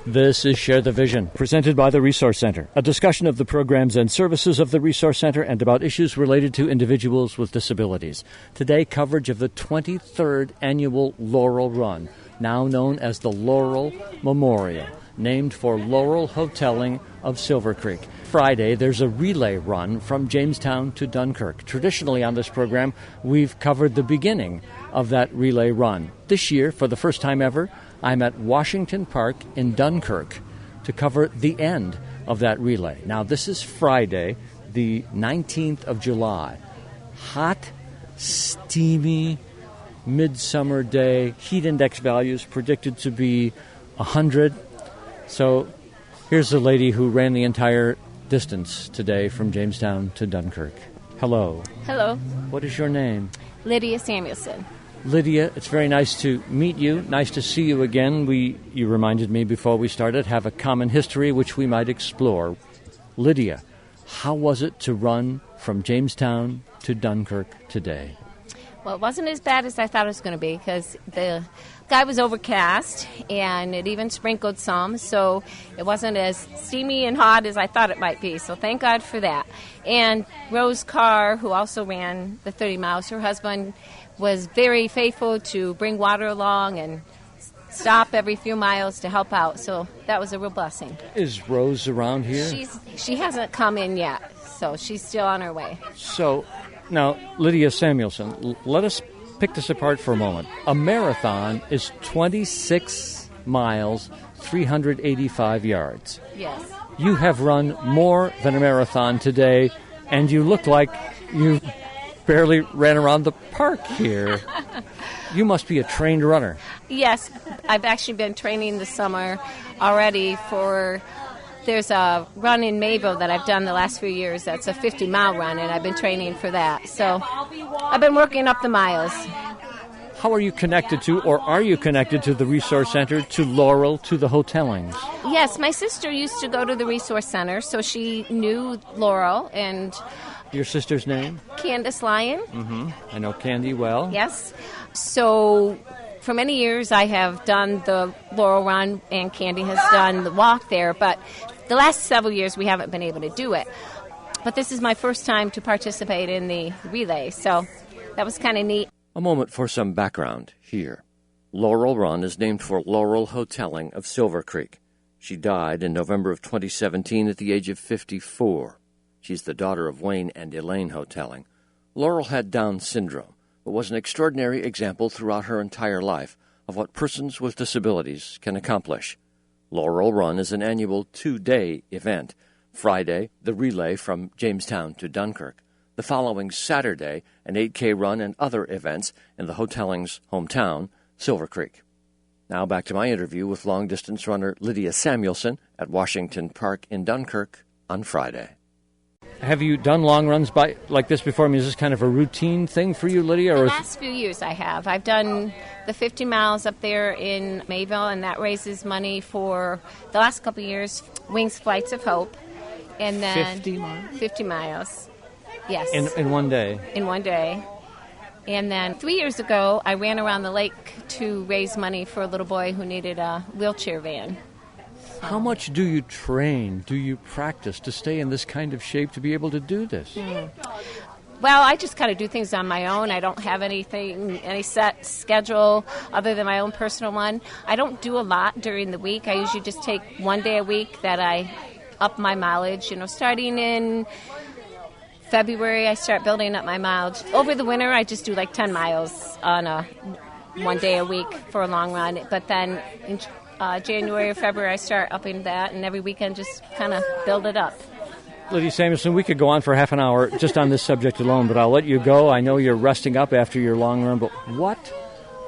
This is Share the Vision, presented by the Resource Center, a discussion of the programs and services of the Resource Center and about issues related to individuals with disabilities. Today, coverage of the 23rd annual Laurel Run, now known as the Laurel Memorial, named for Laurel Hoteling of Silver Creek. Friday, there's a relay run from Jamestown to Dunkirk. Traditionally on this program, we've covered the beginning of that relay run. This year, for the first time ever, I'm at Washington Park in Dunkirk to cover the end of that relay. Now, this is Friday, the 19th of July. Hot, steamy, midsummer day. Heat index values predicted to be 100. So here's the lady who ran the entire distance today from Jamestown to Dunkirk. Hello. Hello. What is your name? Lydia Samuelson. Lydia, it's very nice to meet you. Nice to see you again. You reminded me before we started, have a common history which we might explore. Lydia, how was it to run from Jamestown to Dunkirk today? Well, it wasn't as bad as I thought it was going to be because the sky was overcast and it even sprinkled some, so it wasn't as steamy and hot as I thought it might be, so thank God for that. And Rose Carr, who also ran the 30 miles, her husband was very faithful to bring water along and stop every few miles to help out, so that was a real blessing. Is Rose around here? She hasn't come in yet, so she's still on her way. So, now, Lydia Samuelson, let us pick this apart for a moment. A marathon is 26 miles, 385 yards. Yes. You have run more than a marathon today, and you look like you barely ran around the park here. You must be a trained runner. Yes, I've actually been training this summer already there's a run in Mayville that I've done the last few years that's a 50-mile run, and I've been training for that. So I've been working up the miles. How are you connected to, or are you connected to the Resource Center, to Laurel, to the Hotelings? Yes, my sister used to go to the Resource Center, so she knew Laurel. And your sister's name? Candace Lyon. Mm-hmm. I know Candy well. Yes. So for many years I have done the Laurel Run, and Candy has done the walk there, but the last several years we haven't been able to do it. But this is my first time to participate in the relay, so that was kind of neat. A moment for some background here. Laurel Run is named for Laurel Hoteling of Silver Creek. She died in November of 2017 at the age of 54. She's the daughter of Wayne and Elaine Hoteling. Laurel had Down syndrome, but was an extraordinary example throughout her entire life of what persons with disabilities can accomplish. Laurel Run is an annual 2-day event. Friday, the relay from Jamestown to Dunkirk. The following Saturday, an 8K run and other events in the Hoteling's hometown, Silver Creek. Now back to my interview with long-distance runner Lydia Samuelson at Washington Park in Dunkirk on Friday. Have you done long runs like this before? I mean, is this kind of a routine thing for you, Lydia? The last few years I have. I've done the 50 miles up there in Mayville, and that raises money for, the last couple of years, Wings Flights of Hope. And then 50 miles? 50 miles, yes. In one day? In one day. And then 3 years ago, I ran around the lake to raise money for a little boy who needed a wheelchair van. How much do you train, do you practice to stay in this kind of shape to be able to do this? Well, I just kind of do things on my own. I don't have any set schedule other than my own personal one. I don't do a lot during the week. I usually just take one day a week that I up my mileage. Starting in February, I start building up my mileage. Over the winter, I just do like 10 miles on one day a week for a long run. But then in January or February, I start upping that, and every weekend just kind of build it up. Lydia Samuelson, we could go on for half an hour just on this subject alone, but I'll let you go. I know you're resting up after your long run, but what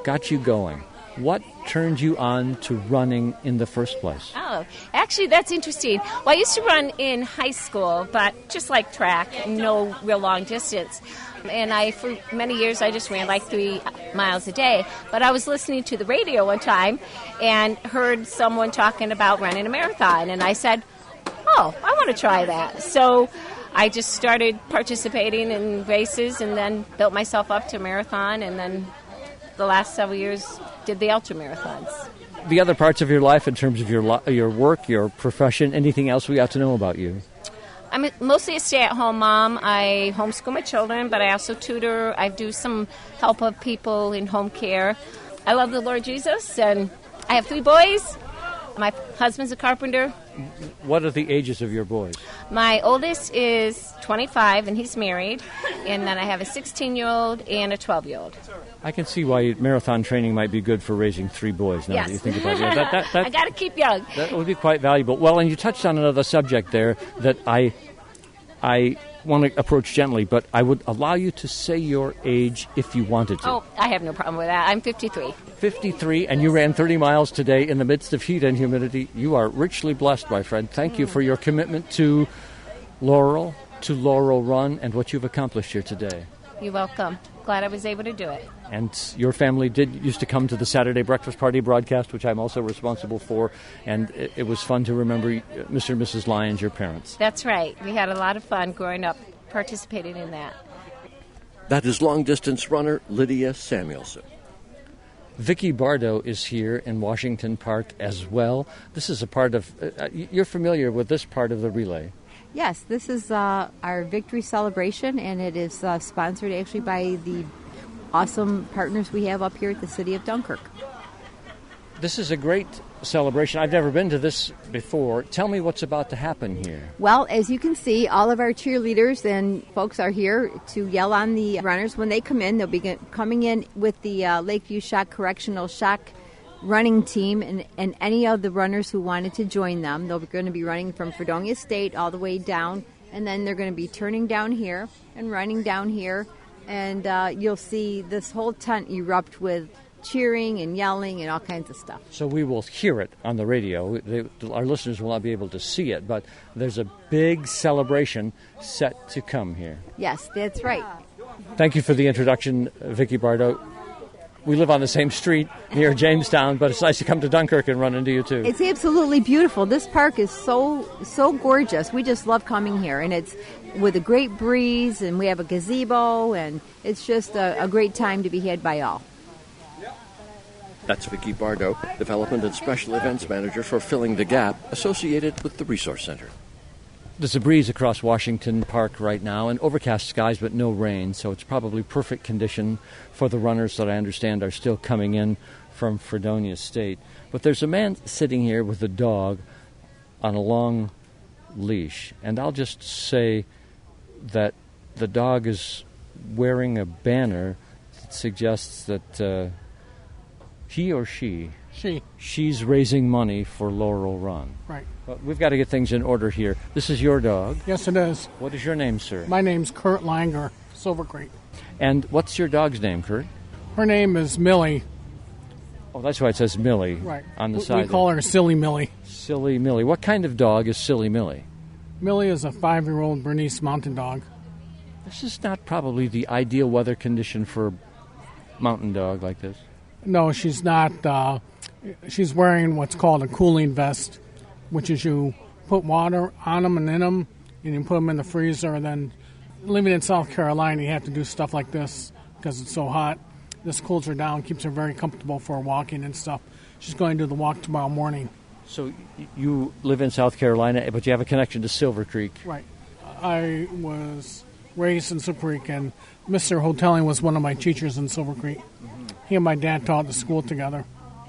got you going? What turned you on to running in the first place? Oh, actually, that's interesting. Well, I used to run in high school, but just like track, no real long distance. And for many years, I just ran like 3 miles a day. But I was listening to the radio one time and heard someone talking about running a marathon. And I said, oh, I want to try that. So I just started participating in races and then built myself up to a marathon. And then the last several years did the ultra marathons. the other parts of your life in terms of your work, your profession, anything else we ought to know about you? I'm mostly a stay-at-home mom. I homeschool my children, but I also tutor. I do some help of people in home care. I love the Lord Jesus, and I have 3 boys. My husband's a carpenter. What are the ages of your boys? My oldest is 25, and he's married. And then I have a 16-year-old and a 12-year-old. I can see why marathon training might be good for raising 3 boys now yes. that you think about it. I got to keep young. That would be quite valuable. Well, and you touched on another subject there that I want to approach gently, but I would allow you to say your age if you wanted to. Oh, I have no problem with that. I'm 53. 53, and you ran 30 miles today in the midst of heat and humidity. You are richly blessed, my friend. Thank you for your commitment to Laurel, to Laurel Run, and what you've accomplished here today. You're welcome. Glad I was able to do it. And your family used to come to the Saturday Breakfast Party broadcast, which I'm also responsible for, and it was fun to remember Mr. and Mrs. Lyons, your parents. That's right. We had a lot of fun growing up, participating in that. That is long-distance runner Lydia Samuelson. Vicki Bardo is here in Washington Park as well. This is a part of, you're familiar with this part of the relay. Yes, this is our victory celebration, and it is sponsored actually by the awesome partners we have up here at the City of Dunkirk. This is a great celebration. I've never been to this before. Tell me what's about to happen here. Well, as you can see, all of our cheerleaders and folks are here to yell on the runners when they come in. They'll be coming in with the Lakeview Shock Correctional Shock running team and any of the runners who wanted to join them. They're going to be running from Fredonia State all the way down, and then they're going to be turning down here and running down here, and you'll see this whole tent erupt with cheering and yelling and all kinds of stuff. So we will hear it on the radio. Our listeners will not be able to see it, but there's a big celebration set to come here. Yes, that's right. Thank you for the introduction, Vicki Bardo. We live on the same street near Jamestown, but it's nice to come to Dunkirk and run into you, too. It's absolutely beautiful. This park is so gorgeous. We just love coming here, and it's with a great breeze, and we have a gazebo, and it's just a great time to be had by all. That's Vicki Bardo, Development and Special Events Manager for Filling the Gap, associated with the Resource Center. There's a breeze across Washington Park right now, and overcast skies but no rain, so it's probably perfect condition for the runners that I understand are still coming in from Fredonia State. But there's a man sitting here with a dog on a long leash, and I'll just say that the dog is wearing a banner that suggests that he or she's raising money for Laurel Run. Right. But we've got to get things in order here. This is your dog. Yes, it is. What is your name, sir? My name's Kurt Langer, Silver Creek. And what's your dog's name, Kurt? Her name is Millie. Oh, that's why it says Millie Right. on the side. We call her Silly Millie. Silly Millie. What kind of dog is Silly Millie? Millie is a 5-year-old Bernese Mountain Dog. This is not probably the ideal weather condition for a mountain dog like this. No, she's not. She's wearing what's called a cooling vest, which is you put water on them and in them, and you put them in the freezer. And then, living in South Carolina, you have to do stuff like this because it's so hot. This cools her down, keeps her very comfortable for walking and stuff. She's going to do the walk tomorrow morning. So you live in South Carolina, but you have a connection to Silver Creek. Right. I was raised in Silver Creek, and Mr. Hotelling was one of my teachers in Silver Creek. Mm-hmm. He and my dad taught the school together.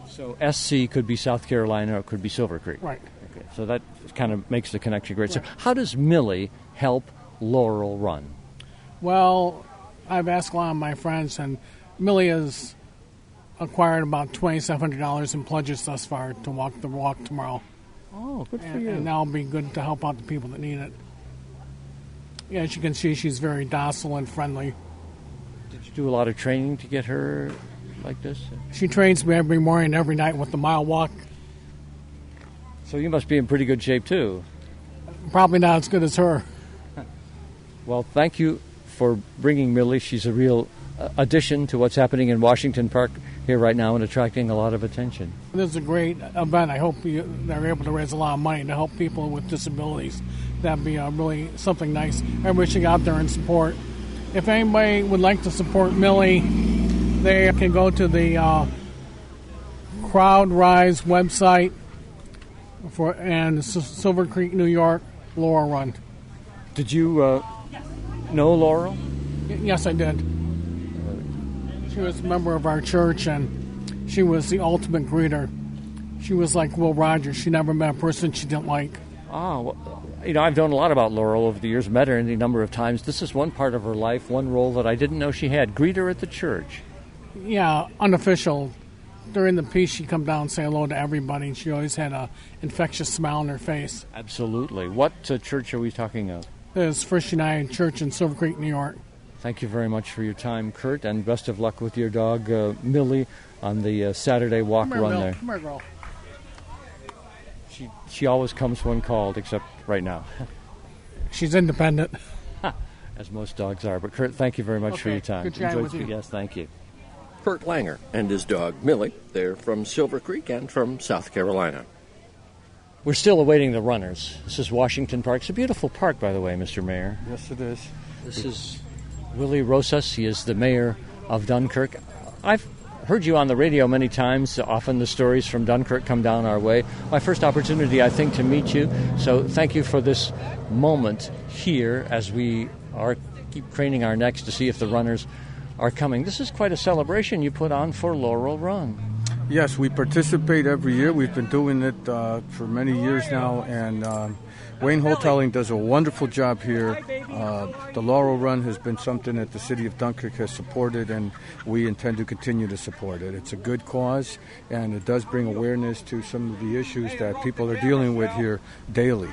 So SC could be South Carolina or it could be Silver Creek. Right. Okay. So that kind of makes the connection great. Right. So how does Millie help Laurel Run? Well, I've asked a lot of my friends, and Millie has acquired about $2,700 in pledges thus far to walk the walk tomorrow. Oh, good for you. And that'll be good to help out the people that need it. Yeah, as you can see, she's very docile and friendly. Did you do a lot of training to get her like this? She trains me every morning, every night with the mile walk. So you must be in pretty good shape, too. Probably not as good as her. Well, thank you for bringing Millie. She's a real addition to what's happening in Washington Park here right now and attracting a lot of attention. This is a great event. I hope they're able to raise a lot of money to help people with disabilities. That'd be really something nice. Everybody should get out there and support. If anybody would like to support Millie, they can go to the CrowdRise website and Silver Creek, New York, Laurel Run. Did you know Laurel? Yes, I did. She was a member of our church, and she was the ultimate greeter. She was like Will Rogers. She never met a person she didn't like. Oh, well, I've known a lot about Laurel over the years, met her any number of times. This is one part of her life, one role that I didn't know she had, greeter at the church. Yeah, unofficial. During the piece, she'd come down and say hello to everybody, and she always had an infectious smile on her face. Absolutely. What church are we talking of? This is First United Church in Silver Creek, New York. Thank you very much for your time, Kurt, and best of luck with your dog, Millie, on the Saturday walk run there. Come here, girl. She always comes when called, except right now. She's independent. As most dogs are. But, Kurt, thank you very much for your time. Good chatting with you. Yes, thank you. Kurt Langer and his dog Millie. They're from Silver Creek and from South Carolina. We're still awaiting the runners. This is Washington Park. It's a beautiful park, by the way, Mr. Mayor. Yes, it is. This is Willie Rosas. He is the mayor of Dunkirk. I've heard you on the radio many times. Often the stories from Dunkirk come down our way. My first opportunity, I think, to meet you. So thank you for this moment here as we keep craning our necks to see if the runners are coming. This is quite a celebration you put on for Laurel Run. Yes, we participate every year. We've been doing it for many years now, and Wayne Hoteling does a wonderful job here. The Laurel Run has been something that the city of Dunkirk has supported, and we intend to continue to support it. It's a good cause, and it does bring awareness to some of the issues that people are dealing with here daily.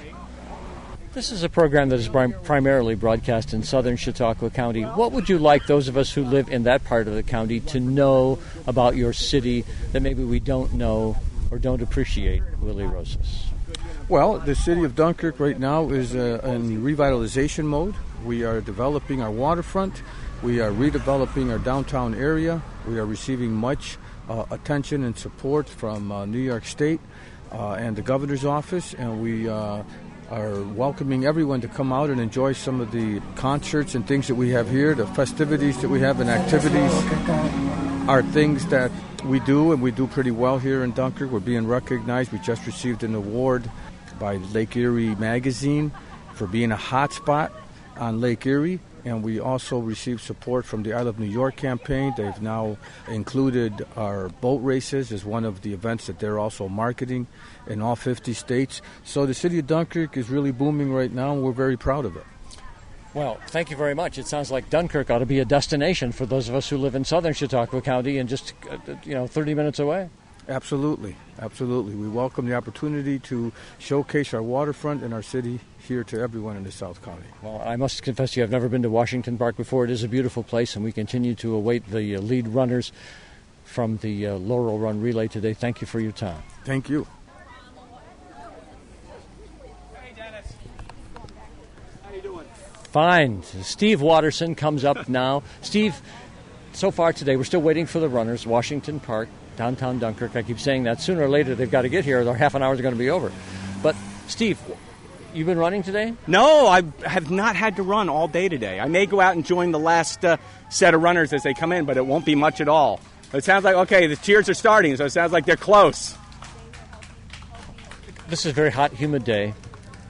This is a program that is primarily broadcast in southern Chautauqua County. What would you like those of us who live in that part of the county to know about your city that maybe we don't know or don't appreciate, Willie Rosas? Well, the city of Dunkirk right now is in revitalization mode. We are developing our waterfront. We are redeveloping our downtown area. We are receiving much attention and support from New York State and the governor's office, and we are welcoming everyone to come out and enjoy some of the concerts and things that we have here. The festivities that we have and activities are things that we do, and we do pretty well here in Dunkirk. We're being recognized. We just received an award by Lake Erie Magazine for being a hot spot on Lake Erie, and we also received support from the I Love New York campaign. They've now included our boat races as one of the events that they're also marketing in all 50 states. So the city of Dunkirk is really booming right now, and we're very proud of it. Well, thank you very much. It sounds like Dunkirk ought to be a destination for those of us who live in southern Chautauqua County and just 30 minutes away. Absolutely. We welcome the opportunity to showcase our waterfront and our city here to everyone in the South County. Well, I must confess to you, I've never been to Washington Park before. It is a beautiful place, and we continue to await the lead runners from the Laurel Run Relay today. Thank you for your time. Thank you. Hey, Dennis. How you doing? Fine. Steve Watterson comes up now. Steve, so far today, we're still waiting for the runners, Washington Park, downtown Dunkirk. I keep saying that. Sooner or later, they've got to get here, or half an hour is going to be over. But, Steve, you've been running today? No, I have not had to run all day today. I may go out and join the last set of runners as they come in, but it won't be much at all. It sounds like, okay, the cheers are starting, so it sounds like they're close. This is a very hot, humid day,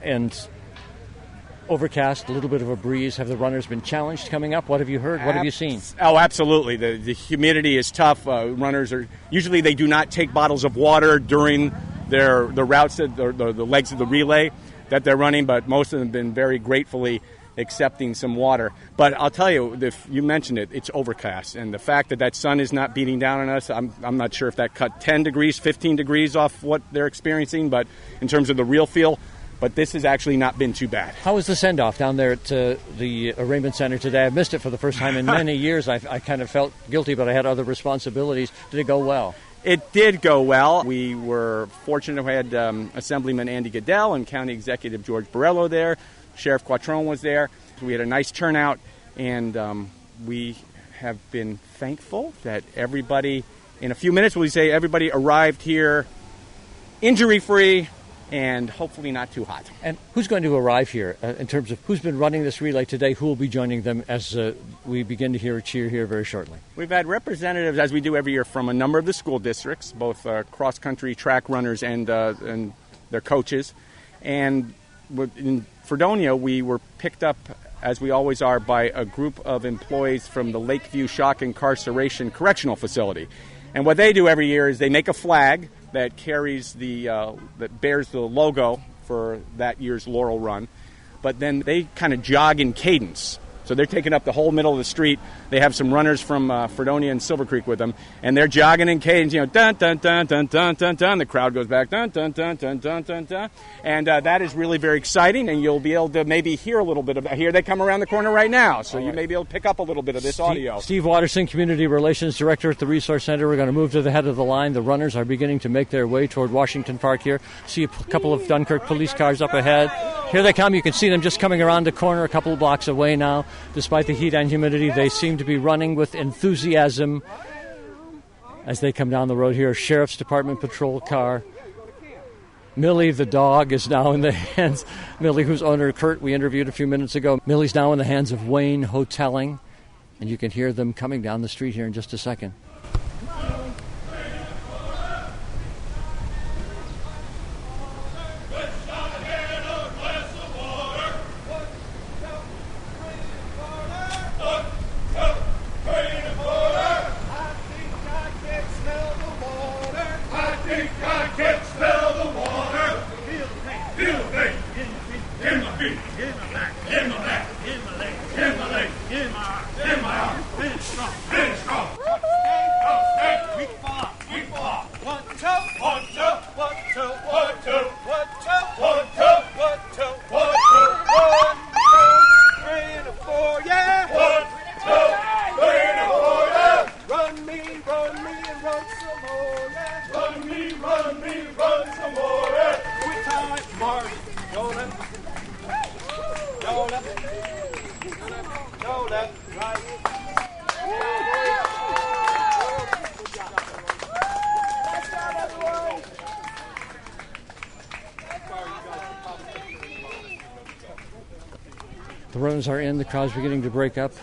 and overcast, a little bit of a breeze. Have the runners been challenged coming up? What have you heard? What have you seen? Oh, absolutely. The humidity is tough. Runners are usually they do not take bottles of water during the routes, the legs of the relay that they're running, but most of them have been very gratefully accepting some water. But I'll tell you, if you mentioned it, it's overcast, and the fact that sun is not beating down on us, I'm not sure if that cut 10 degrees, 15 degrees off what they're experiencing, but in terms of the real feel. But this has actually not been too bad. How was the send-off down there at the arraignment center today? I missed it for the first time in many years. I kind of felt guilty, but I had other responsibilities. Did it go well? It did go well. We were fortunate we had Assemblyman Andy Goodell and County Executive George Borrello there. Sheriff Quattrone was there. We had a nice turnout, and we have been thankful that everybody, in a few minutes, everybody arrived here injury-free and hopefully not too hot. And who's going to arrive here in terms of who's been running this relay today, who will be joining them as we begin to hear a cheer here very shortly? We've had representatives, as we do every year, from a number of the school districts, both cross-country track runners and their coaches. And in Fredonia, we were picked up, as we always are, by a group of employees from the Lakeview Shock Incarceration Correctional Facility. And what they do every year is they make a flag that carries that bears the logo for that year's Laurel Run, but then they kind of jog in cadence. So they're taking up the whole middle of the street. They have some runners from Fredonia and Silver Creek with them, and they're jogging in cadence, dun, dun, dun, dun, dun, dun, dun. The crowd goes back, dun, dun, dun, dun, dun, dun, dun. And that is really very exciting, and you'll be able to maybe hear a little bit of that. Here they come around the corner right now, so you may be able to pick up a little bit of this audio. Steve Watterson, Community Relations Director at the Resource Center. We're going to move to the head of the line. The runners are beginning to make their way toward Washington Park here. See a couple of Dunkirk police cars up ahead. Here they come. You can see them just coming around the corner a couple of blocks away now. Despite the heat and humidity, they seem to be running with enthusiasm as they come down the road here. Sheriff's Department patrol car. Millie, the dog, is now in the hands. Millie, whose owner, Kurt, we interviewed a few minutes ago. Millie's now in the hands of Wayne Hoteling, and you can hear them coming down the street here in just a second. The runners are in. The crowd's beginning to break up.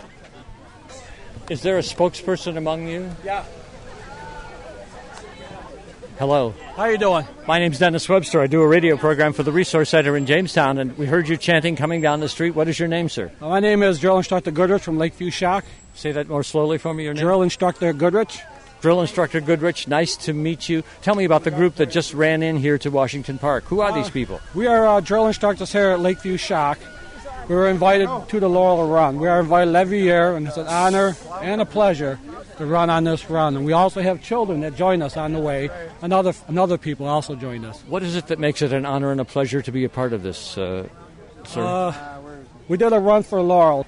Is there a spokesperson among you? Yeah. Hello. How you doing? My name's Dennis Webster. I do a radio program for the Resource Center in Jamestown, and we heard you chanting coming down the street. What is your name, sir? My name is Drill Instructor Goodrich from Lakeview Shock. Say that more slowly for me, your name? Drill Instructor Goodrich. Drill Instructor Goodrich, nice to meet you. Tell me about the group that just ran in here to Washington Park. Who are these people? We are drill instructors here at Lakeview Shock. We were invited to the Laurel Run. We are invited every year, and it's an honor and a pleasure to run on this run. And we also have children that join us on the way, and other people also join us. What is it that makes it an honor and a pleasure to be a part of this, sir? We did a run for Laurel,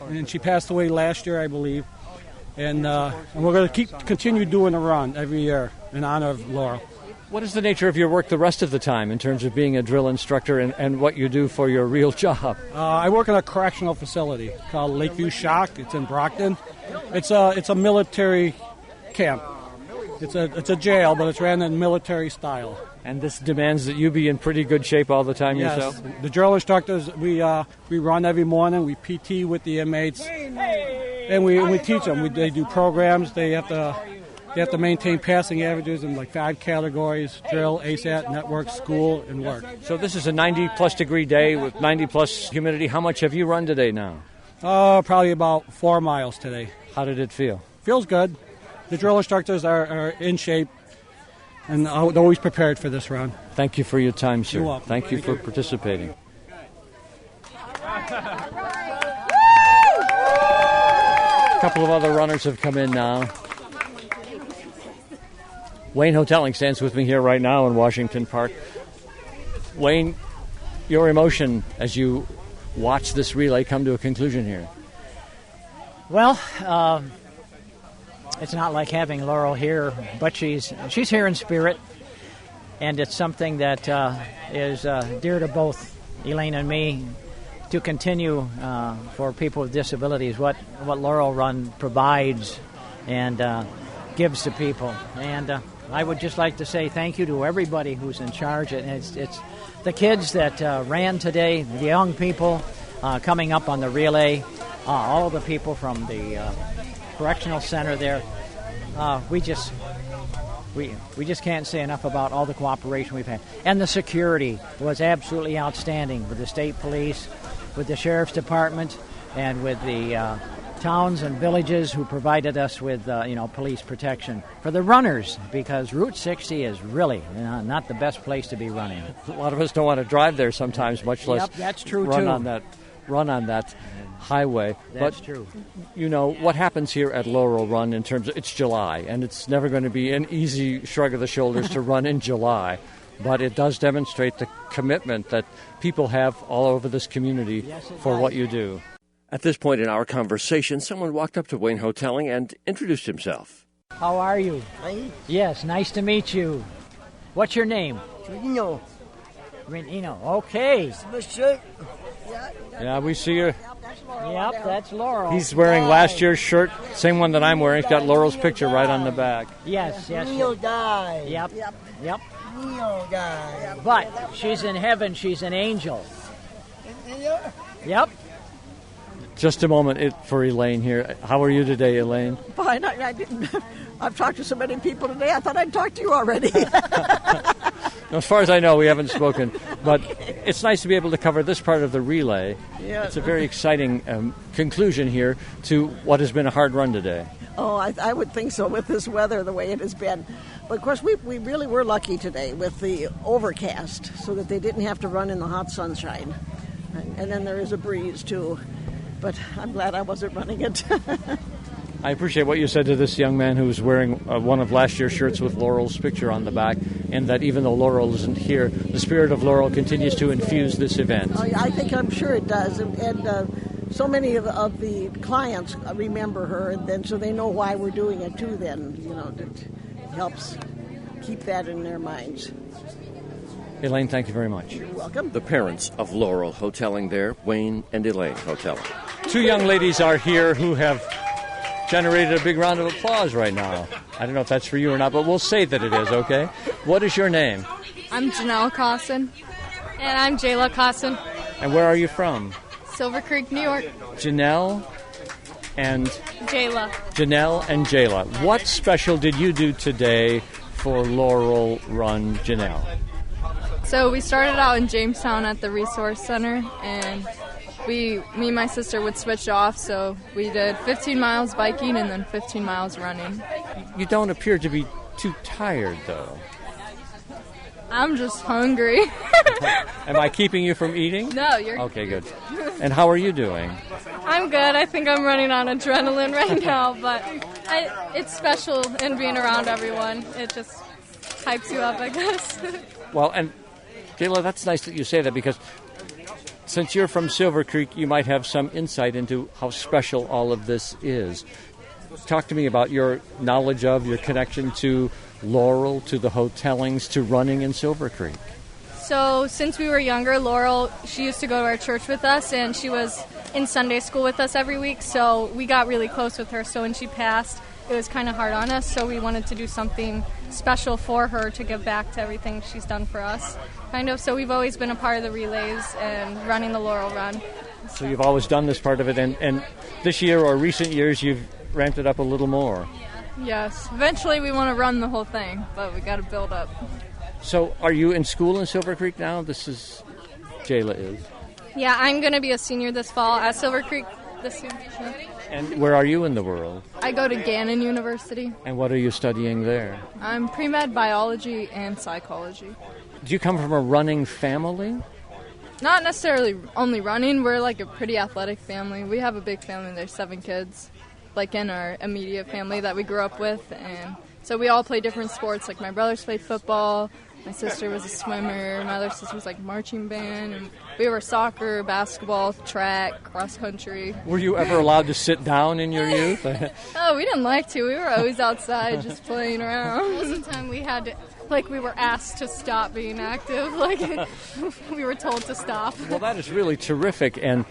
and she passed away last year, I believe. And we're going to continue doing a run every year in honor of Laurel. What is the nature of your work the rest of the time in terms of being a drill instructor and what you do for your real job? I work in a correctional facility called Lakeview Shock. It's in Brockton. It's a military camp. It's a jail, but it's ran in military style. And this demands that you be in pretty good shape all the time yes. yourself? The drill instructors, we run every morning. We PT with the inmates, and we teach them. They do programs. They have to maintain passing averages in like 5 categories: drill, ASAT, network, school, and work. So this is a 90-plus degree day with 90-plus humidity. How much have you run today now? Probably about 4 miles today. How did it feel? Feels good. The drill instructors are in shape and always prepared for this run. Thank you for your time, sir. You're welcome. Thank you for participating. A couple of other runners have come in now. Wayne Hoteling stands with me here right now in Washington Park. Wayne, your emotion as you watch this relay come to a conclusion here. Well, it's not like having Laurel here, but she's here in spirit, and it's something that is dear to both Elaine and me to continue for people with disabilities what Laurel Run provides and gives to people. And I would just like to say thank you to everybody who's in charge. And it's the kids that ran today, the young people coming up on the relay, all of the people from the correctional center there. We just can't say enough about all the cooperation we've had. And the security was absolutely outstanding with the state police, with the sheriff's department, and with the towns and villages who provided us with police protection for the runners, because Route 60 is really not the best place to be running. A lot of us don't want to drive there sometimes, much less that's true run too. Run on that highway. That's true. What happens here at Laurel Run in terms of, it's July, and it's never going to be an easy shrug of the shoulders to run in July, but it does demonstrate the commitment that people have all over this community for what you do. At this point in our conversation, someone walked up to Wayne Hotelling and introduced himself. How are you? Hi. Yes, nice to meet you. What's your name? Reno. Reno. Okay. Yeah, we see you. Yep, that's Laurel. He's wearing last year's shirt, same one that I'm wearing. He's got Laurel's picture right on the back. Yes. Neo died. Yep. Neo died. But she's in heaven. She's an angel. Yep. Just a moment for Elaine here. How are you today, Elaine? Fine. I didn't. I've talked to so many people today. I thought I'd talk to you already. As far as I know, we haven't spoken, but it's nice to be able to cover this part of the relay. Yeah. It's a very exciting conclusion here to what has been a hard run today. Oh, I would think so with this weather, the way it has been. But, of course, we really were lucky today with the overcast so that they didn't have to run in the hot sunshine. And then there is a breeze, too. But I'm glad I wasn't running it. I appreciate what you said to this young man who was wearing one of last year's shirts with Laurel's picture on the back, and that even though Laurel isn't here, the spirit of Laurel continues to infuse this event. I'm sure it does. And so many of the clients remember her, and then so they know why we're doing it, too, then. It helps keep that in their minds. Elaine, thank you very much. You're welcome. The parents of Laurel Hotelling there, Wayne and Elaine Hotelling. Two young ladies are here who have generated a big round of applause right now. I don't know if that's for you or not, but we'll say that it is, okay? What is your name? I'm Janelle Cosson. And I'm Jayla Cosson. And where are you from? Silver Creek, New York. Janelle and Jayla. What special did you do today for Laurel Run, Janelle? So we started out in Jamestown at the Resource Center, and me and my sister would switch off, so we did 15 miles biking and then 15 miles running. You don't appear to be too tired, though. I'm just hungry. Am I keeping you from eating? No, you're... Okay, good. And how are you doing? I'm good. I think I'm running on adrenaline right now, but it's special in being around everyone. It just hypes you up, I guess. Well, and Jayla, that's nice that you say that, because since you're from Silver Creek, you might have some insight into how special all of this is. Talk to me about your knowledge of, your connection to Laurel, to the Hotellings, to running in Silver Creek. So since we were younger, Laurel, she used to go to our church with us, and she was in Sunday school with us every week, so we got really close with her. So when she passed, it was kind of hard on us, so we wanted to do something special for her to give back to everything she's done for us. So we've always been a part of the relays and running the Laurel Run. So you've always done this part of it, and this year or recent years you've ramped it up a little more. Yes. Eventually we want to run the whole thing, but we got to build up. So are you in school in Silver Creek now? Jayla is. Yeah, I'm going to be a senior this fall at Silver Creek this year. And where are you in the world? I go to Gannon University. And what are you studying there? I'm pre-med biology and psychology. Do you come from a running family? Not necessarily only running. We're like a pretty athletic family. We have a big family. There's 7 kids, like in our immediate family that we grew up with. And so we all play different sports. Like my brothers played football. My sister was a swimmer. My other sister was like marching band. And we were soccer, basketball, track, cross country. Were you ever allowed to sit down in your youth? Oh, we didn't like to. We were always outside just playing around. Most of the time we had like we were asked to stop being active. Like we were told to stop. Well, that is really terrific, and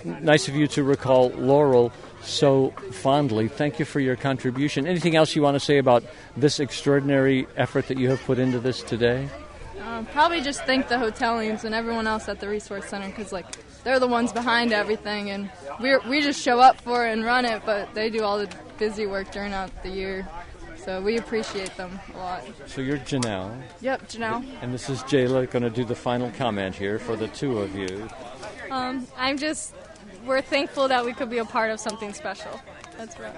nice of you to recall Laurel so fondly. Thank you for your contribution. Anything else you want to say about this extraordinary effort that you have put into this today? Probably just thank the hotelians and everyone else at the Resource Center, because like they're the ones behind everything, and we just show up for it and run it, but they do all the busy work during the year. So we appreciate them a lot. So you're Janelle. Yep, Janelle. And this is Jayla going to do the final comment here for the two of you. We're thankful that we could be a part of something special. That's right.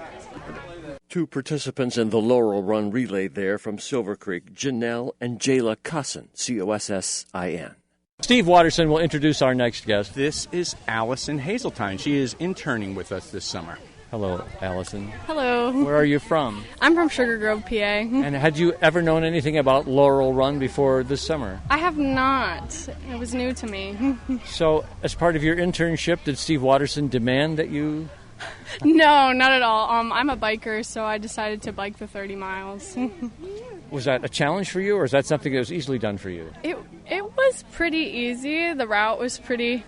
Two participants in the Laurel Run relay there from Silver Creek, Janelle and Jayla Cussin, Cossin. Steve Watterson will introduce our next guest. This is Allison Hazeltine. She is interning with us this summer. Hello, Allison. Hello. Where are you from? I'm from Sugar Grove, PA. And had you ever known anything about Laurel Run before this summer? I have not. It was new to me. So, as part of your internship, did Steve Watterson demand that you... No, not at all. I'm a biker, so I decided to bike the 30 miles. Was that a challenge for you, or is that something that was easily done for you? It was pretty easy. The route was pretty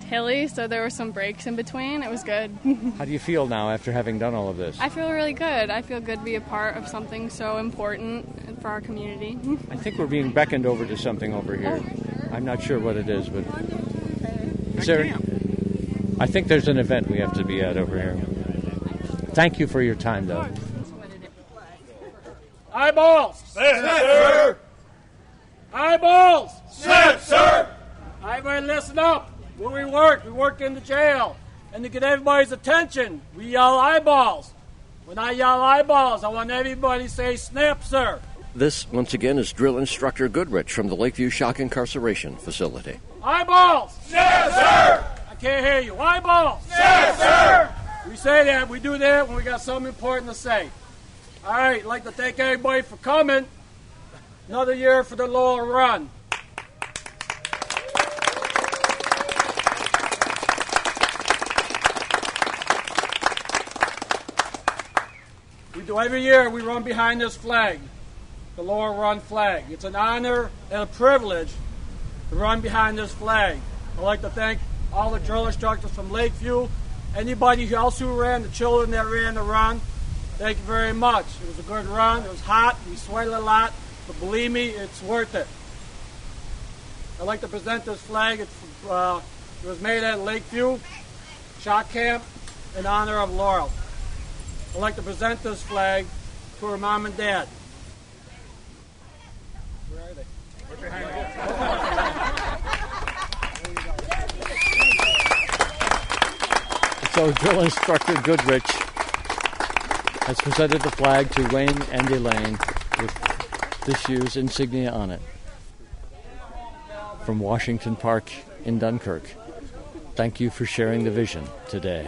hilly, so there were some breaks in between. It was good. How do you feel now after having done all of this? I feel really good. I feel good to be a part of something so important for our community. I think we're being beckoned over to something over here. I'm not sure what it is, but... Is there... I think there's an event we have to be at over here. Thank you for your time, though. Eyeballs! Set, sir! Eyeballs! Set, sir! Everybody listen up. Where we work in the jail. And to get everybody's attention, we yell eyeballs. When I yell eyeballs, I want everybody to say snap, sir. This, once again, is Drill Instructor Goodrich from the Lakeview Shock Incarceration Facility. Eyeballs! Snap, sir! I can't hear you. Eyeballs! Snap, sir! We say that, we do that when we got something important to say. All right, I'd like to thank everybody for coming. Another year for the Laurel Run. Every year we run behind this flag, the Laurel Run flag. It's an honor and a privilege to run behind this flag. I'd like to thank all the drill instructors from Lakeview, anybody else who ran, the children that ran the run. Thank you very much. It was a good run. It was hot. We sweated a lot, but believe me, it's worth it. I'd like to present this flag. It was made at Lakeview Shock Camp in honor of Laurel. I'd like to present this flag to her mom and dad. Where are they? They're behind you. So drill instructor Goodrich has presented the flag to Wayne and Elaine with this year's insignia on it. From Washington Park in Dunkirk, thank you for sharing the vision today.